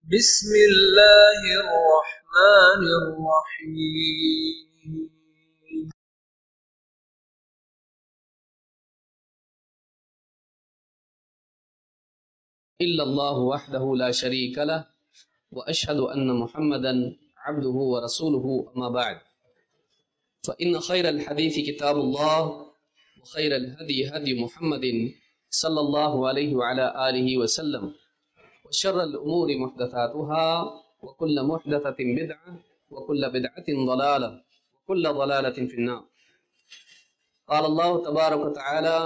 بسم الله الرحمن الرحيم. إلا الله وحده لا شريك له وأشهد أن محمدا عبده ورسوله أما بعد فإن خير الحديث كتاب الله وخير الهدي هدي محمد صلى الله عليه وعلى آله وسلم وشر الأمور محدثاتها وكل محدثة بدعة وكل بدعة ضلالة وكل ضلالة في النار. قال الله تبارك وتعالى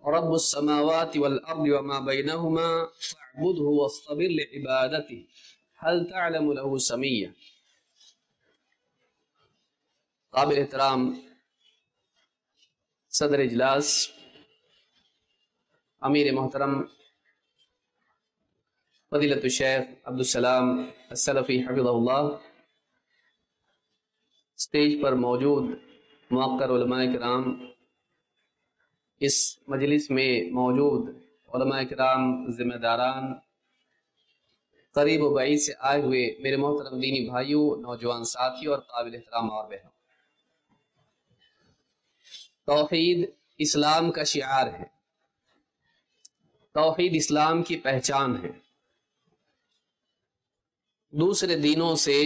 رب السماوات والأرض وما بينهما فاعبده واصطبر لعبادته هل تعلم له سميا. قابل احترام صدر اجلاس امیر محترم فضیلت الشیخ عبدالسلام السلفی حفظہ اللہ، سٹیج پر موجود موقر علماء کرام، اس مجلس میں موجود علماء کرام، ذمہ داران، قریب و بعید سے آئے ہوئے میرے محترم دینی بھائیوں، نوجوان ساتھیوں اور قابل احترام اور بہنوں، توحید اسلام کا شعار ہے، توحید اسلام کی پہچان ہے۔ دوسرے دینوں سے،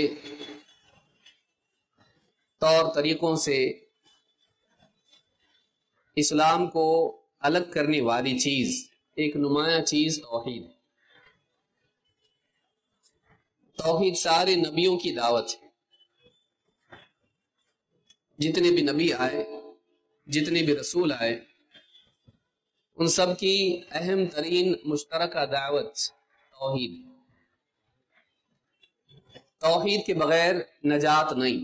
طور طریقوں سے اسلام کو الگ کرنے والی چیز، ایک نمایاں چیز توحید ہے۔ توحید سارے نبیوں کی دعوت ہے۔ جتنے بھی نبی آئے، جتنے بھی رسول آئے، ان سب کی اہم ترین مشترکہ دعوت توحید ہے۔ توحید کے بغیر نجات نہیں۔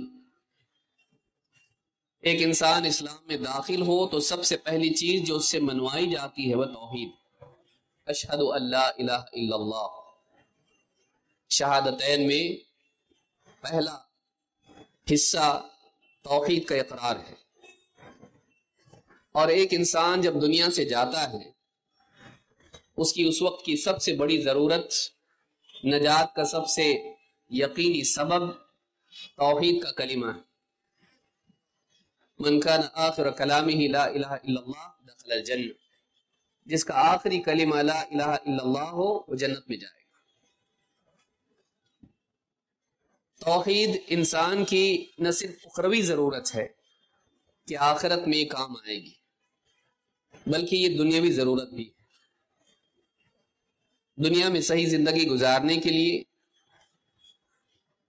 ایک انسان اسلام میں داخل ہو تو سب سے پہلی چیز جو اس سے منوائی جاتی ہے وہ توحید۔ اشہد ان لا الہ الا اللہ، شہادتین میں پہلا حصہ توحید کا اقرار ہے۔ اور ایک انسان جب دنیا سے جاتا ہے، اس کی اس وقت کی سب سے بڑی ضرورت، نجات کا سب سے یقینی سبب توحید کا کلمہ ہے۔ من کان آخر کلامہ لا الہ الا اللہ دخل الجنہ، جس کا آخری کلمہ لا الہ الا اللہ ہو وہ جنت میں جائے گا۔ توحید انسان کی نہ صرف اخروی ضرورت ہے کہ آخرت میں کام آئے گی، بلکہ یہ دنیاوی ضرورت بھی ہے۔ دنیا میں صحیح زندگی گزارنے کے لیے،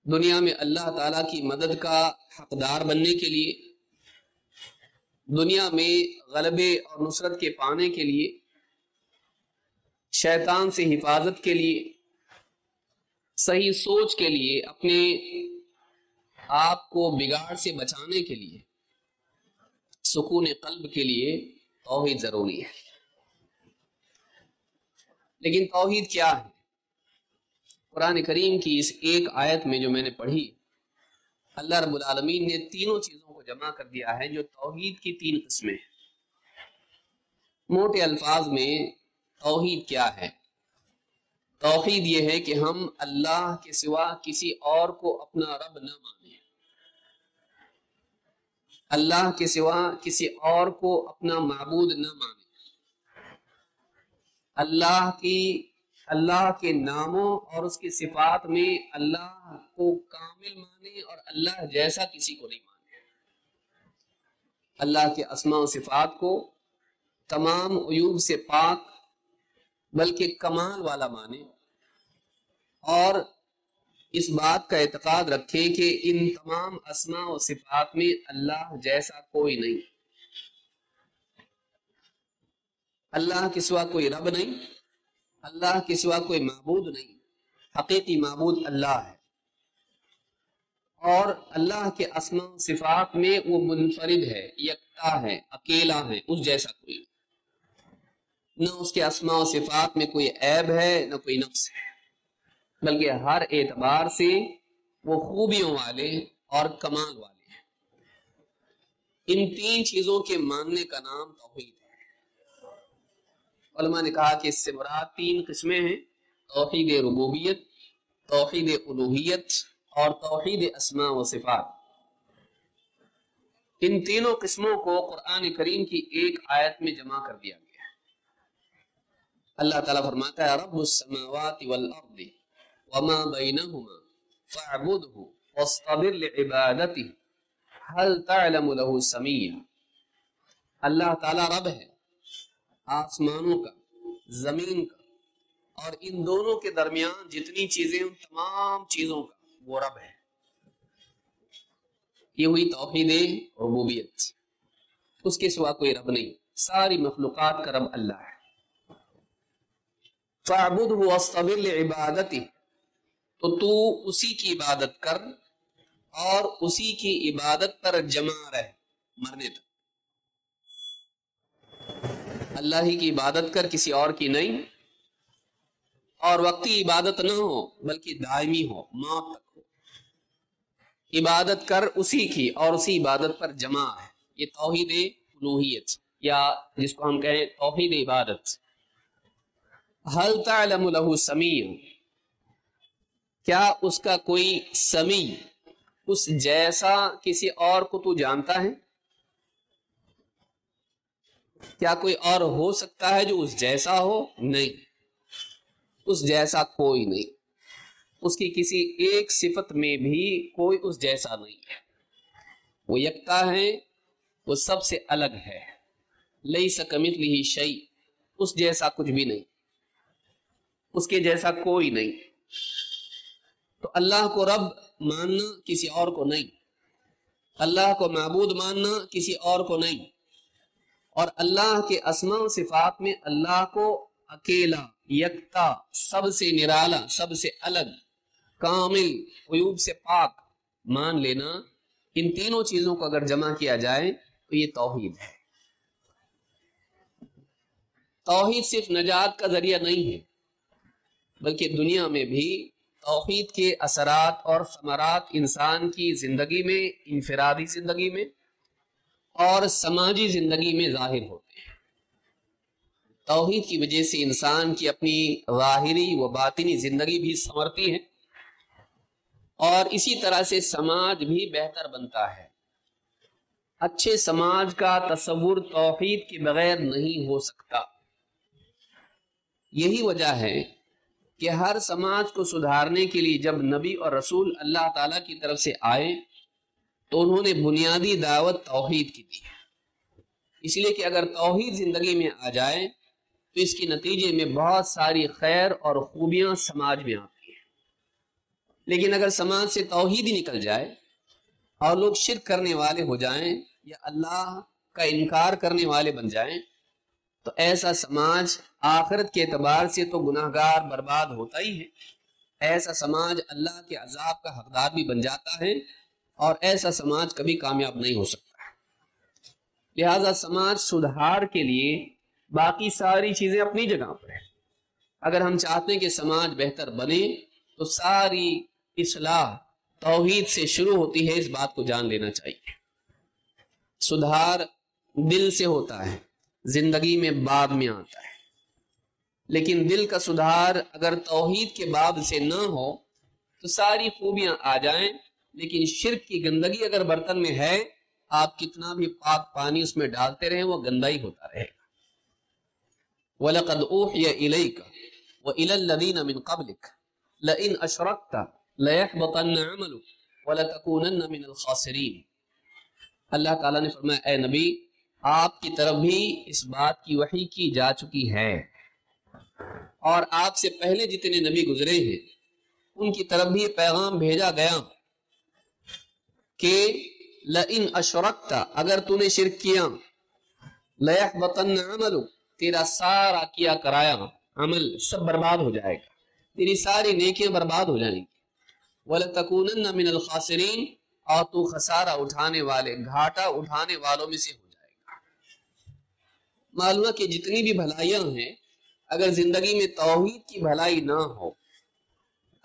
دنیا میں اللہ تعالیٰ کی مدد کا حقدار بننے کے لیے، دنیا میں غلبے اور نصرت کے پانے کے لیے، شیطان سے حفاظت کے لیے، صحیح سوچ کے لیے، اپنے آپ کو بگاڑ سے بچانے کے لیے، سکون قلب کے لیے توحید ضروری ہے۔ لیکن توحید کیا ہے؟ قرآن کریم کی اس ایک آیت میں جو میں نے پڑھی، اللہ رب العالمین نے تینوں چیزوں کو جمع کر دیا ہے جو توحید کی تین قسمیں ہیں۔ موٹے الفاظ میں توحید کیا ہے؟ توحید یہ ہے کہ ہم اللہ کے سوا کسی اور کو اپنا رب نہ مانیں، اللہ کے سوا کسی اور کو اپنا معبود نہ مانیں، اللہ کے ناموں اور اس کی صفات میں اللہ کو کامل مانے اور اللہ جیسا کسی کو نہیں مانے۔ اللہ کے اسماء و صفات کو تمام عیوب سے پاک بلکہ کمال والا مانے، اور اس بات کا اعتقاد رکھے کہ ان تمام اسماء و صفات میں اللہ جیسا کوئی نہیں، اللہ کے سوا کوئی رب نہیں، اللہ کے سوا کوئی معبود نہیں، حقیقی معبود اللہ ہے۔ اور اللہ کے اسماء و صفات میں وہ منفرد ہے، یکتا ہے، اکیلا ہے، اس جیسا کوئی نہیں۔ نہ اس کے اسماء و صفات میں کوئی عیب ہے، نہ کوئی نقص ہے، بلکہ ہر اعتبار سے وہ خوبیوں والے اور کمال والے ہیں۔ ان تین چیزوں کے ماننے کا نام توحید ہے۔ علماء نے کہا کہ اس سے مراد تین قسمیں ہیں: توحید ربوبیت، توحید الوہیت اور توحید اسماء و صفات، ان تینوں قسموں کو قرآن کریم کی ایک آیت میں جمع کر دیا گیا ہے۔ اللہ تعالیٰ فرماتا ہے رب السماوات والارض وما بینہما فاعبدہ واصطبر لعبادتہ هل تعلم له سمیہ۔ اللہ تعالیٰ رب ہے آسمانوں کا، زمین کا، اور ان دونوں کے درمیان جتنی چیزیں، ان تمام چیزوں کا وہ رب ہے۔ یہ ہوئی توحید ربوبیت، اس کے سوا کوئی رب نہیں، ساری مخلوقات کا رب اللہ ہے۔ فَاعْبُدْهُ وَاصْطَبِرْ لِعِبَادَتِهِ، تو تو اسی کی عبادت کر اور اسی کی عبادت پر جمع رہ مرنے تک۔ اللہ ہی کی عبادت کر، کسی اور کی نہیں، اور وقتی عبادت نہ ہو بلکہ دائمی ہو، موت تک ہو۔ عبادت کر اسی کی اور اسی عبادت پر جمع ہے، یہ توحید الوہیت، یا جس کو ہم کہیں توحید عبادت۔ هل تعلم له سمیع، کیا اس کا کوئی سمیع، اس جیسا کسی اور کو تو جانتا ہے؟ کیا کوئی اور ہو سکتا ہے جو اس جیسا ہو؟ نہیں، اس جیسا کوئی نہیں، اس کی کسی ایک صفت میں بھی کوئی اس جیسا نہیں ہے، وہ یکتا ہے، وہ سب سے الگ ہے، لیس کمثلہ شیء، اس جیسا کچھ بھی نہیں، اس کے جیسا کوئی نہیں۔ تو اللہ کو رب ماننا کسی اور کو نہیں، اللہ کو معبود ماننا کسی اور کو نہیں، اور اللہ کے اسماء و صفات میں اللہ کو اکیلا، یکتا، سب سے نرالا، سب سے الگ، کامل، عیوب سے پاک مان لینا، ان تینوں چیزوں کو اگر جمع کیا جائے تو یہ توحید ہے۔ توحید صرف نجات کا ذریعہ نہیں ہے، بلکہ دنیا میں بھی توحید کے اثرات اور ثمرات انسان کی زندگی میں، انفرادی زندگی میں اور سماجی زندگی میں ظاہر ہوتے ہیں۔ توحید کی وجہ سے انسان کی اپنی ظاہری و باطنی زندگی بھی سنورتی ہے، اور اسی طرح سے سماج بھی بہتر بنتا ہے۔ اچھے سماج کا تصور توحید کے بغیر نہیں ہو سکتا۔ یہی وجہ ہے کہ ہر سماج کو سدھارنے کے لیے جب نبی اور رسول اللہ تعالیٰ کی طرف سے آئے تو انہوں نے بنیادی دعوت توحید کی دی، اس لیے کہ اگر توحید زندگی میں آ جائے تو اس کے نتیجے میں بہت ساری خیر اور خوبیاں سماج میں آتی ہیں۔ لیکن اگر سماج سے توحید ہی نکل جائے اور لوگ شرک کرنے والے ہو جائیں یا اللہ کا انکار کرنے والے بن جائیں تو ایسا سماج آخرت کے اعتبار سے تو گناہگار برباد ہوتا ہی ہے، ایسا سماج اللہ کے عذاب کا حقدار بھی بن جاتا ہے، اور ایسا سماج کبھی کامیاب نہیں ہو سکتا۔ لہذا سماج سدھار کے لیے باقی ساری چیزیں اپنی جگہ پر ہیں۔ اگر ہم چاہتے ہیں کہ سماج بہتر بنے تو ساری اصلاح توحید سے شروع ہوتی ہے، اس بات کو جان لینا چاہیے۔ سدھار دل سے ہوتا ہے، زندگی میں بعد میں آتا ہے، لیکن دل کا سدھار اگر توحید کے بعد سے نہ ہو تو ساری خوبیاں آ جائیں، لیکن شرک کی گندگی اگر برتن میں ہے، آپ کتنا بھی پاک پانی اس میں ڈالتے رہیں وہ گندا ہی ہوتا رہے گا۔ وَلَقَدْ أُوحِيَ إِلَيْكَ وَإِلَى الَّذِينَ مِنْ قَبْلِكَ لَئِنْ أَشْرَكْتَ لَيَحْبَطَنَّ عَمَلُكَ وَلَتَكُونَنَّ مِنَ الْخَاسِرِينَ۔ اللہ تعالیٰ نے فرمایا اے نبی، آپ کی طرف بھی اس بات کی وحی کی جا چکی ہے، اور آپ سے پہلے جتنے نبی گزرے ہیں ان کی طرف بھی پیغام بھیجا گیا کہ لئن اشرکت، اگر تو نے شرک کیا، لیحبطن عملک، تیرا سارا کیا کرایا عمل سب برباد ہو جائے گا، تیری ساری نیکیاں برباد ہو جائیں گی، وَلَتَكُونَنَّ مِنَ الْخَاسِرِينَ، اور تو خسارہ اٹھانے والے، گھاٹا اٹھانے والوں میں سے ہو جائے گا۔ معلوم ہے کہ جتنی بھی بھلائیاں ہیں، اگر زندگی میں توحید کی بھلائی نہ ہو،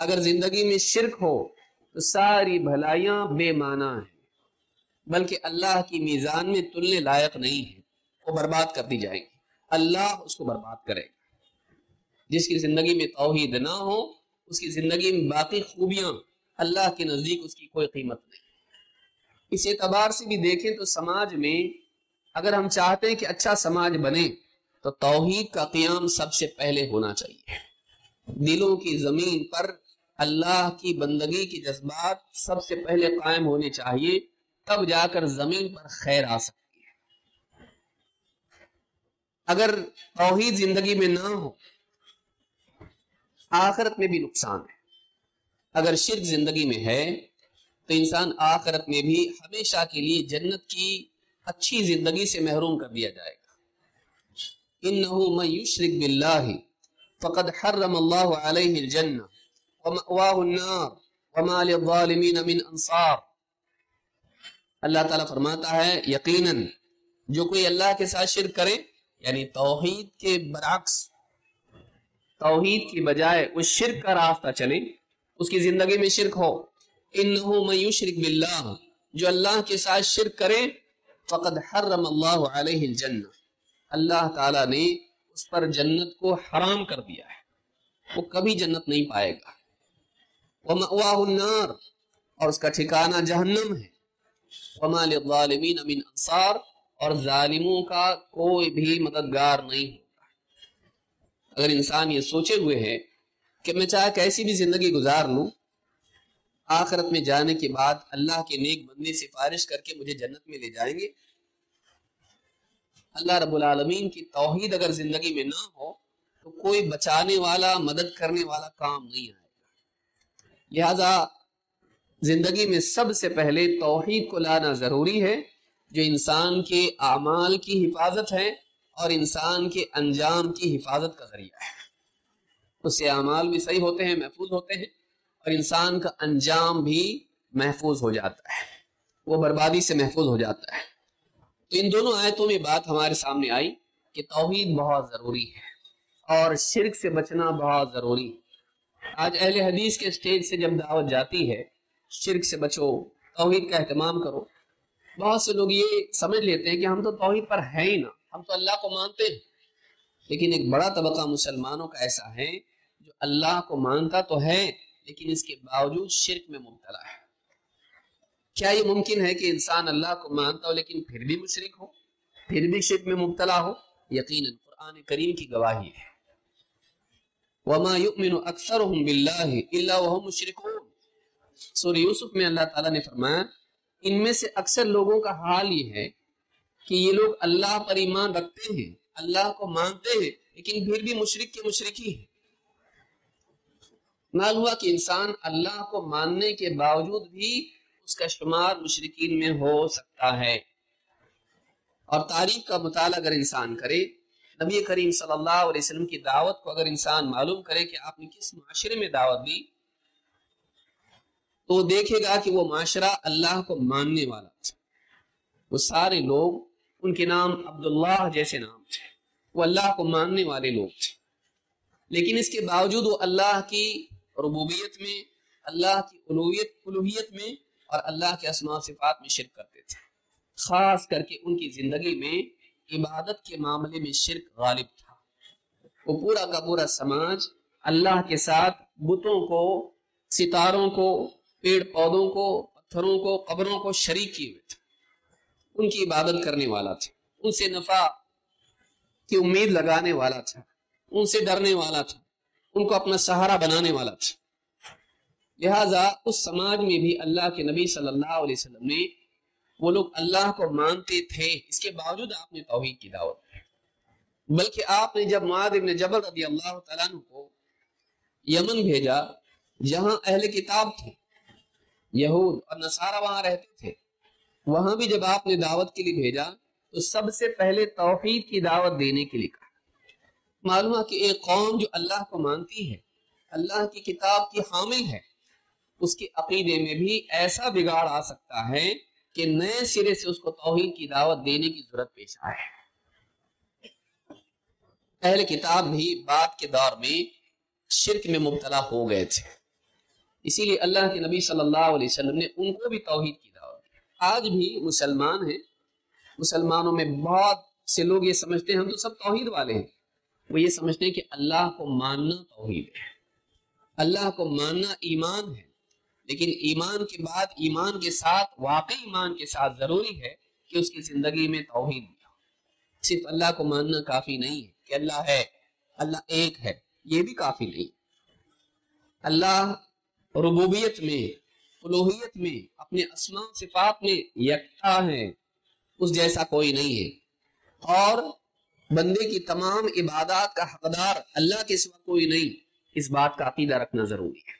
اگر زندگی میں شرک ہو تو ساری بھلائیاں بے معنی ہیں، بلکہ اللہ کی میزان میں تلنے لائق نہیں ہے، وہ برباد کر دی جائیں گی، اللہ اس کو برباد کرے گا۔ جس کی زندگی میں توحید نہ ہو اس کی زندگی میں باقی خوبیاں اللہ کے نزدیک اس کی کوئی قیمت نہیں۔ اس اعتبار سے بھی دیکھیں تو سماج میں اگر ہم چاہتے ہیں کہ اچھا سماج بنے تو توحید کا قیام سب سے پہلے ہونا چاہیے۔ دلوں کی زمین پر اللہ کی بندگی کے جذبات سب سے پہلے قائم ہونے چاہیے، تب جا کر زمین پر خیر آ سکتی ہے۔ اگر توحید زندگی میں نہ ہو، آخرت میں بھی نقصان ہے۔ اگر شرک زندگی میں ہے تو انسان آخرت میں بھی ہمیشہ کے لیے جنت کی اچھی زندگی سے محروم کر دیا جائے گا۔ انہ من یشرک باللہ فقد حرم اللہ علیہ الجنہ ومأواہ النار وما للظالمین من انصار۔ اللہ تعالیٰ فرماتا ہے یقیناً جو کوئی اللہ کے ساتھ شرک کرے، یعنی توحید کے برعکس، توحید کی بجائے وہ شرک کا راستہ چلے، اس کی زندگی میں شرک ہو، انہو من یشرک باللہ، جو اللہ کے ساتھ شرک کرے، فقد حرم اللہ علیہ الجنہ، اللہ تعالیٰ نے اس پر جنت کو حرام کر دیا ہے، وہ کبھی جنت نہیں پائے گا۔ ومأواہ النار، اور اس کا ٹھکانہ جہنم ہے۔ وما للظالمین من انصار، اور ظالموں کا کوئی بھی مددگار نہیں ہوگا۔ اگر انسان یہ سوچے ہوئے ہے کہ میں چاہے کیسی بھی زندگی گزار لوں، آخرت میں جانے کے بعد اللہ کے نیک بندے سفارش کر کے مجھے جنت میں لے جائیں گے، اللہ رب العالمین کی توحید اگر زندگی میں نہ ہو تو کوئی بچانے والا، مدد کرنے والا کام نہیں آئے گا۔ لہذا زندگی میں سب سے پہلے توحید کو لانا ضروری ہے، جو انسان کے اعمال کی حفاظت ہے اور انسان کے انجام کی حفاظت کا ذریعہ ہے۔ اس سے اعمال بھی صحیح ہوتے ہیں، محفوظ ہوتے ہیں، اور انسان کا انجام بھی محفوظ ہو جاتا ہے، وہ بربادی سے محفوظ ہو جاتا ہے۔ تو ان دونوں آیتوں میں بات ہمارے سامنے آئی کہ توحید بہت ضروری ہے اور شرک سے بچنا بہت ضروری ہے۔ آج اہل حدیث کے سٹیج سے جب دعوت جاتی ہے شرک سے بچو، توحید کا اہتمام کرو، بہت سے لوگ یہ سمجھ لیتے ہیں کہ ہم تو توحید پر ہیں ہی نہ، ہم تو اللہ کو مانتے ہیں۔ لیکن ایک بڑا طبقہ مسلمانوں کا ایسا ہے جو اللہ کو مانتا تو ہے لیکن اس کے باوجود شرک میں مبتلا ہے۔ کیا یہ ممکن ہے کہ انسان اللہ کو مانتا ہو لیکن پھر بھی مشرک ہو، پھر بھی شرک میں مبتلا ہو؟ یقیناً قرآن کریم کی گواہی ہے۔ وَمَا يُؤْمِنُ أَكْثَرُهُمْ بِاللَّهِ إِلَّا وَهُمْ مُشْرِكُونَ۔ سورہ یوسف میں اللہ تعالیٰ نے فرمایا ان میں سے اکثر لوگوں کا حال یہ ہے کہ یہ لوگ اللہ پر ایمان رکھتے ہیں، اللہ کو مانتے ہیں، لیکن پھر بھی مشرک کے مشرکی ہیں۔ معلوم ہوا کہ انسان اللہ کو ماننے کے باوجود بھی اس کا شمار مشرکین میں ہو سکتا ہے۔ اور تاریخ کا مطالعہ اگر انسان کرے، نبی کریم صلی اللہ علیہ وسلم کی دعوت کو اگر انسان معلوم کرے کہ آپ نے کس معاشرے میں دعوت دی، تو دیکھے گا کہ وہ معاشرہ اللہ کو ماننے والا تھا۔ وہ سارے لوگ، ان کے نام عبداللہ جیسے نام تھے، وہ اللہ کو ماننے والے لوگ تھے، لیکن اس کے باوجود وہ اللہ کی ربوبیت میں، اللہ کی الوہیت میں اور اللہ کے اسماء و صفات میں شرک کرتے تھے۔ خاص کر کے ان کی زندگی میں عبادت کے معاملے میں شرک غالب تھا۔ وہ پورا کا پورا سماج اللہ کے ساتھ بتوں کو، ستاروں کو، پیڑ پودوں کو، پتھروں کو، قبروں کو شریک کیے ہوئے تھے، ان کی عبادت کرنے والا تھا، ان سے نفع کی امید لگانے والا تھا، ان سے ڈرنے والا تھا، ان کو اپنا سہارا بنانے والا تھا۔ لہٰذا اس سماج میں بھی اللہ کے نبی صلی اللہ علیہ وسلم نے، وہ لوگ اللہ کو مانتے تھے، اس کے باوجود آپ نے توحید کی دعوت دی۔ بلکہ آپ نے جب معاذ بن جبل رضی اللہ تعالیٰ عنہ کو یمن بھیجا، جہاں اہل کتاب تھے، یہود اور نصارہ وہاں رہتے تھے، وہاں بھی جب آپ نے دعوت کے لیے بھیجا تو سب سے پہلے توحید کی دعوت دینے کے لیے کہا۔ معلوم ہے کہ ایک قوم جو اللہ کو مانتی ہے، اللہ کی کتاب کی حامل ہے، اس کے عقیدے میں بھی ایسا بگاڑ آ سکتا ہے کہ نئے سرے سے اس کو توحید کی دعوت دینے کی ضرورت پیش آئے۔ اہل کتاب بھی بعد کے دور میں شرک میں مبتلا ہو گئے تھے، اسی لیے اللہ کے نبی صلی اللہ علیہ وسلم نے ان کو بھی توحید کی دعوت دی۔ آج بھی مسلمان ہیں، مسلمانوں میں بہت سے لوگ یہ سمجھتے ہیں ہم تو سب توحید والے ہیں، وہ یہ سمجھتے ہیں کہ اللہ کو ماننا توحید ہے، اللہ کو ماننا ایمان ہے، لیکن ایمان کے بعد ایمان کے ساتھ، واقعی ایمان کے ساتھ ضروری ہے کہ اس کی زندگی میں توحید بھی ہو۔ صرف اللہ کو ماننا کافی نہیں ہے کہ اللہ ہے، اللہ ایک ہے، یہ بھی کافی نہیں۔ اللہ ربوبیت میں، الوہیت میں، اپنے اسماء و صفات میں یکتا ہے، اس جیسا کوئی نہیں ہے، اور بندے کی تمام عبادات کا حقدار اللہ کے سوا کوئی نہیں، اس بات کا عقیدہ رکھنا ضروری ہے۔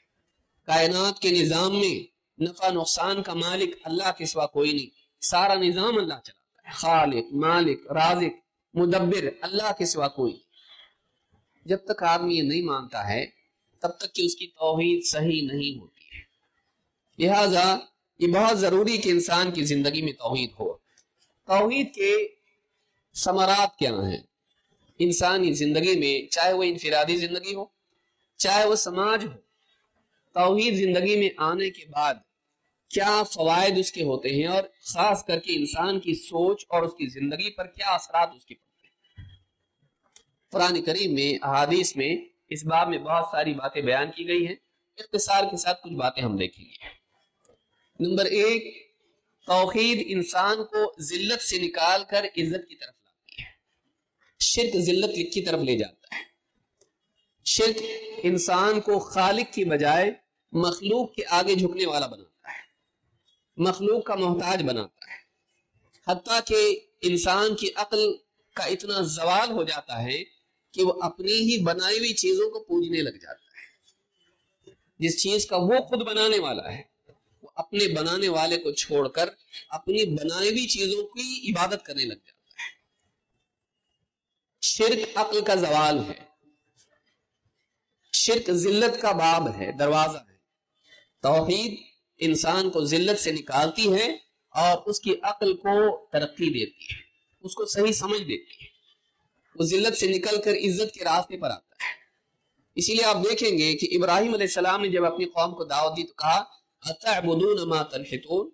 کائنات کے نظام میں نفع نقصان کا مالک اللہ کے سوا کوئی نہیں، سارا نظام اللہ چلاتا ہے، خالق، مالک، رازق، مدبر، اللہ کے سوا کوئی نہیں۔ جب تک آدمی یہ نہیں مانتا ہے تب تک کہ اس کی توحید صحیح نہیں ہوتی ہے۔ لہذا یہ بہت ضروری کہ انسان کی زندگی میں توحید ہو۔ توحید کے ثمرات کیا ہیں انسانی زندگی میں، چاہے وہ انفرادی زندگی ہو، چاہے وہ سماج ہو؟ توحید زندگی میں آنے کے بعد کیا فوائد اس کے ہوتے ہیں، اور خاص کر کے انسان کی سوچ اور اس کی زندگی پر کیا اثرات اس کے پڑتے ہیں؟ قرآن کریم میں، احادیث میں اس باب میں بہت ساری باتیں بیان کی گئی ہیں، اختصار کے ساتھ کچھ باتیں ہم دیکھیں گے۔ نمبر 1، توحید انسان کو ذلت سے نکال کر عزت کی طرف لاتی ہے۔ شرک ذلت کی طرف لے جاتا ہے۔ شرک انسان کو خالق کی بجائے مخلوق کے آگے جھکنے والا بناتا ہے، مخلوق کا محتاج بناتا ہے، حتیٰ کہ انسان کی عقل کا اتنا زوال ہو جاتا ہے کہ وہ اپنی ہی بنائی ہوئی چیزوں کو پوجنے لگ جاتا ہے۔ جس چیز کا وہ خود بنانے والا ہے، وہ اپنے بنانے والے کو چھوڑ کر اپنی بنائی ہوئی چیزوں کی عبادت کرنے لگ جاتا ہے۔ شرک عقل کا زوال ہے، شرک ذلت کا باب ہے، دروازہ ہے۔ توحید انسان کو ذلت سے نکالتی ہے اور اس کی عقل کو ترقی دیتی ہے، اس کو صحیح سمجھ دیتی ہے، وہ ذلت سے نکل کر عزت کے راستے پر آتا ہے۔ اسی لیے آپ دیکھیں گے کہ ابراہیم علیہ السلام نے جب اپنی قوم کو دعوت دی تو کہا اتعبدون ما تنحتون،